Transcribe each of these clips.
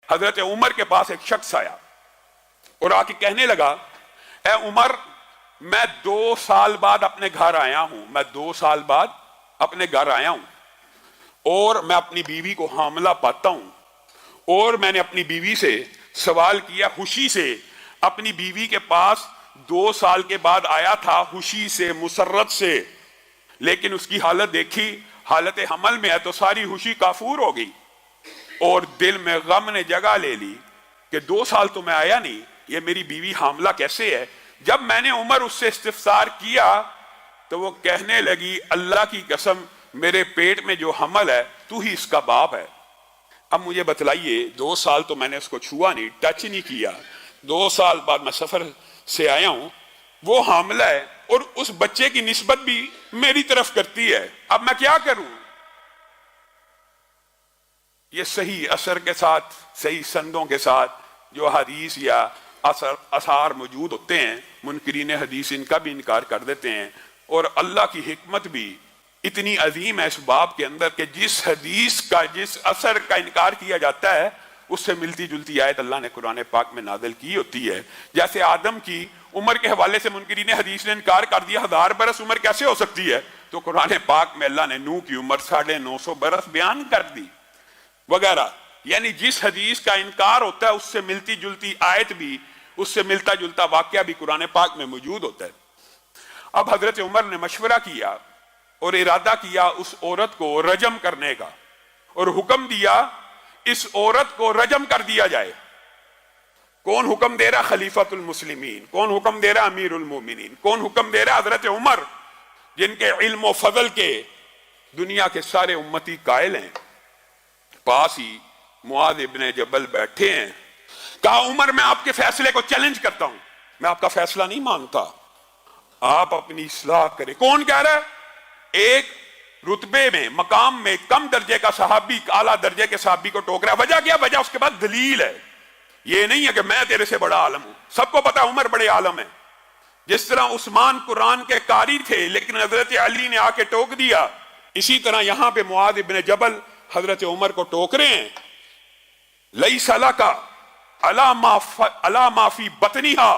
حضرت عمر کے پاس ایک شخص آیا اور آ کے کہنے لگا، اے عمر، میں 2 سال بعد اپنے گھر آیا ہوں، میں 2 سال بعد اپنے گھر آیا ہوں اور میں اپنی بیوی کو حاملہ پاتا ہوں، اور میں نے اپنی بیوی سے سوال کیا، خوشی سے اپنی بیوی کے پاس 2 سال کے بعد آیا تھا، خوشی سے، مسرت سے، لیکن اس کی حالت دیکھی، حالت حمل میں ہے تو ساری خوشی کافور ہو گئی اور دل میں غم نے جگہ لے لی کہ 2 سال تو میں آیا نہیں، یہ میری بیوی حاملہ کیسے ہے؟ جب میں نے عمر اس سے استفسار کیا تو وہ کہنے لگی، اللہ کی قسم، میرے پیٹ میں جو حمل ہے تو ہی اس کا باپ ہے۔ اب مجھے بتلائیے، 2 سال تو میں نے اس کو چھوا نہیں، ٹچ نہیں کیا، 2 سال بعد میں سفر سے آیا ہوں، وہ حاملہ ہے اور اس بچے کی نسبت بھی میری طرف کرتی ہے، اب میں کیا کروں؟ یہ صحیح اثر کے ساتھ، صحیح سندوں کے ساتھ جو حدیث یا اثار موجود ہوتے ہیں، منکرین حدیث ان کا بھی انکار کر دیتے ہیں، اور اللہ کی حکمت بھی اتنی عظیم ہے اس باب کے اندر کہ جس حدیث کا، جس اثر کا انکار کیا جاتا ہے اس سے ملتی جلتی آیت اللہ نے قرآن پاک میں نازل کی ہوتی ہے۔ جیسے آدم کی عمر کے حوالے سے منکرین حدیث نے انکار کر دیا، 1000 برس عمر کیسے ہو سکتی ہے؟ تو قرآن پاک میں اللہ نے نوح کی عمر 950 برس بیان کر دی وغیرہ۔ یعنی جس حدیث کا انکار ہوتا ہے اس سے ملتی جلتی آیت بھی، اس سے ملتا جلتا واقعہ بھی قرآن پاک میں موجود ہوتا ہے۔ اب حضرت عمر نے مشورہ کیا اور ارادہ کیا اس عورت کو رجم کرنے کا، اور حکم دیا اس عورت کو رجم کر دیا جائے۔ کون حکم دے رہا؟ خلیفۃ المسلمین۔ کون حکم دے رہا؟ امیر المومنین۔ کون حکم دے رہا؟ حضرت عمر، جن کے علم و فضل کے دنیا کے سارے امتی قائل ہیں۔ پاس ہی معاذ ابن جبل بیٹھے ہیں، کہا عمر میں آپ کے فیصلے کو چیلنج کرتا ہوں، میں آپ کا فیصلہ نہیں مانتا، آپ اپنی اصلاح کریں۔ کون کہہ رہا ہے؟ ایک رتبے میں، مقام میں کم درجے کا صحابی اعلیٰ درجے کے صحابی کو ٹوک رہا ہے۔ وجہ کیا؟ وجہ اس کے بعد دلیل ہے، یہ نہیں ہے کہ میں تیرے سے بڑا عالم ہوں، سب کو پتا عمر بڑے عالم ہیں۔ جس طرح عثمان قرآن کے قاری تھے لیکن حضرت علی نے آ کے ٹوک دیا، اسی طرح یہاں پہ معاذ ابن جبل حضرت عمر کو ٹوک رہے ہیں۔ لیس لک علی ما فی بطنہا،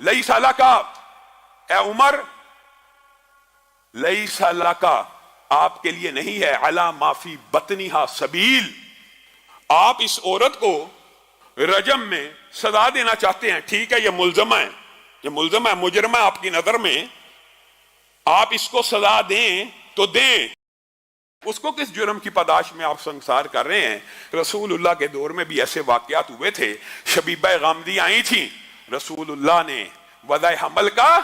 لیس لک، اے عمر، لیس لک، آپ کے لیے نہیں ہے، علی ما فی بطنہا سبیل، آپ اس عورت کو رجم میں سزا دینا چاہتے ہیں، ٹھیک ہے، یہ ملزمہ ہے، یہ ملزمہ ہے، مجرمہ ہے آپ کی نظر میں، آپ اس کو سزا دیں تو دیں۔ اس کو کس جرم کی پاداش میں آپ سنسار کر رہے ہیں؟ رسول اللہ کے دور میں بھی ایسے واقعات ہوئے تھے، شبیبہ غامدی آئی تھی، رسول اللہ نے وضع حمل کا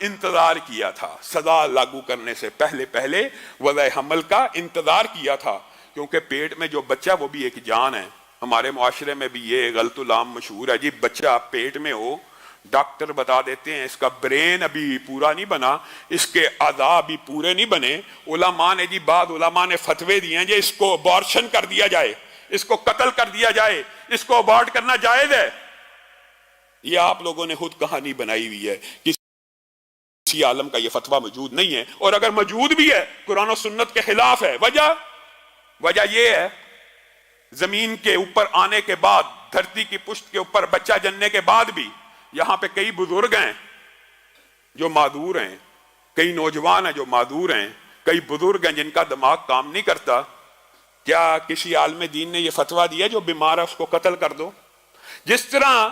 انتظار کیا تھا، سزا لاگو کرنے سے پہلے وضع حمل کا انتظار کیا تھا، کیونکہ پیٹ میں جو بچہ وہ بھی ایک جان ہے۔ ہمارے معاشرے میں بھی یہ غلط العام مشہور ہے، جی بچہ پیٹ میں ہو، ڈاکٹر بتا دیتے ہیں اس کا برین ابھی پورا نہیں بنا، اس کے اعضاء ابھی پورے نہیں بنے، علماء نے جی، بعض علماء نے فتوے دیے ہیں جی اس کو ابارشن کر دیا جائے، اس کو قتل کر دیا جائے، اس کو ابارٹ کرنا جائز ہے۔ یہ آپ لوگوں نے خود کہانی بنائی ہوئی ہے، کسی عالم کا یہ فتویٰ موجود نہیں ہے، اور اگر موجود بھی ہے قرآن و سنت کے خلاف ہے۔ وجہ یہ ہے، زمین کے اوپر آنے کے بعد، دھرتی کی پشت کے اوپر بچہ جننے کے بعد بھی یہاں پہ کئی بزرگ ہیں جو معذور ہیں، کئی نوجوان ہیں جو معذور ہیں، کئی بزرگ ہیں جن کا دماغ کام نہیں کرتا۔ کیا کسی عالم دین نے یہ فتویٰ دیا جو بیمار ہے اس کو قتل کر دو؟ جس طرح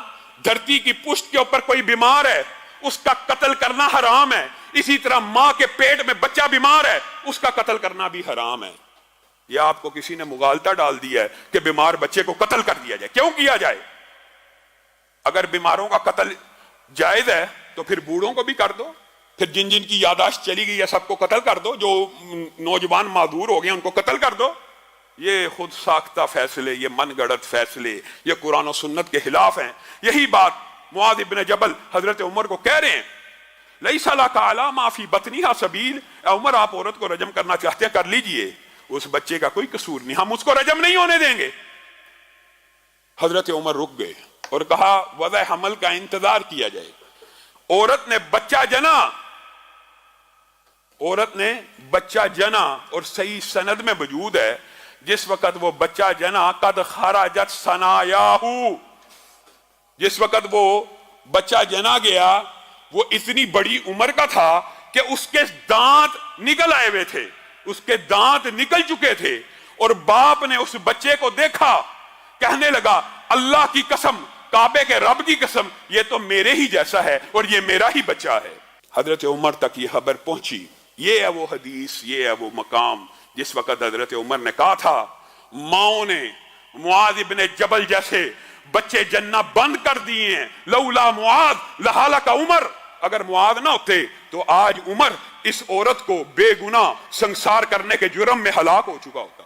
دھرتی کی پشت کے اوپر کوئی بیمار ہے اس کا قتل کرنا حرام ہے، اسی طرح ماں کے پیٹ میں بچہ بیمار ہے اس کا قتل کرنا بھی حرام ہے۔ یہ آپ کو کسی نے مغالطہ ڈال دیا ہے کہ بیمار بچے کو قتل کر دیا جائے۔ کیوں کیا جائے؟ اگر بیماروں کا قتل جائز ہے تو پھر بوڑھوں کو بھی کر دو، پھر جن جن کی یاداشت چلی گئی ہے سب کو قتل کر دو، جو نوجوان معذور ہو گئے ان کو قتل کر دو۔ یہ خود ساختہ فیصلے، یہ من گڑت فیصلے، یہ قرآن و سنت کے خلاف ہیں۔ یہی بات معاذ ابن جبل حضرت عمر کو کہہ رہے ہیں، لیس لک علی ما فی بطنہا سبیل، اے عمر آپ عورت کو رجم کرنا چاہتے ہیں کر لیجئے، اس بچے کا کوئی قصور نہیں، ہم اس کو رجم نہیں ہونے دیں گے۔ حضرت عمر رک گئے اور کہا وضع حمل کا انتظار کیا جائے۔ عورت نے بچہ جنا، عورت نے بچہ جنا، اور صحیح سند میں موجود ہے جس وقت وہ بچہ جنا قد خرجت ثنایاہو، جس وقت وہ بچہ جنا گیا وہ اتنی بڑی عمر کا تھا کہ اس کے دانت نکل آئے ہوئے تھے، اس کے دانت نکل چکے تھے، اور باپ نے اس بچے کو دیکھا، کہنے لگا اللہ کی قسم، کعبے کے رب کی قسم، یہ تو میرے ہی جیسا ہے اور یہ میرا ہی بچہ ہے۔ حضرت عمر تک یہ خبر پہنچی۔ یہ ہے وہ حدیث، یہ ہے وہ مقام جس وقت حضرت عمر نے کہا تھا ماؤں نے معاذ ابن جبل جیسے بچے جننا بند کر دیے ہیں، لولا معاذ لہلک عمر، اگر معاذ نہ ہوتے تو آج عمر اس عورت کو بے گناہ سنسار کرنے کے جرم میں ہلاک ہو چکا ہوتا۔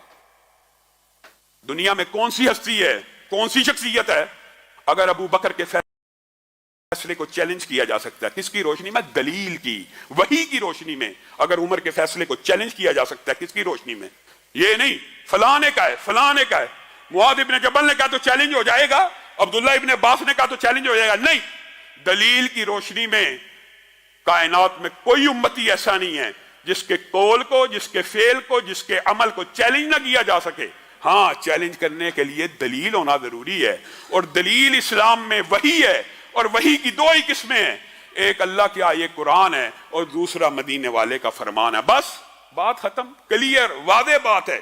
دنیا میں کون سی ہستی ہے، کون سی شخصیت ہے اگر ابو بکر کے فیصلے کو چیلنج کیا جا سکتا ہے؟ کس کی روشنی میں؟ دلیل کی، وحی کی روشنی میں۔ اگر عمر کے فیصلے کو چیلنج کیا جا سکتا ہے، کس کی روشنی میں؟ یہ نہیں فلاں نے کہا ہے، فلاں نے کہا ہے، معاذ ابن جبل نے کہا تو چیلنج ہو جائے گا، عبداللہ ابن عباس نے کہا تو چیلنج ہو جائے گا، نہیں، دلیل کی روشنی میں۔ کائنات میں کوئی امتی ایسا نہیں ہے جس کے قول کو، جس کے فعل کو، جس کے عمل کو چیلنج نہ کیا جا سکے۔ ہاں، چیلنج کرنے کے لیے دلیل ہونا ضروری ہے، اور دلیل اسلام میں وحی ہے، اور وحی کی دو ہی قسمیں ہیں، ایک اللہ کی آیت قرآن ہے اور دوسرا مدینے والے کا فرمان ہے۔ بس بات ختم، کلیئر، واضح بات ہے۔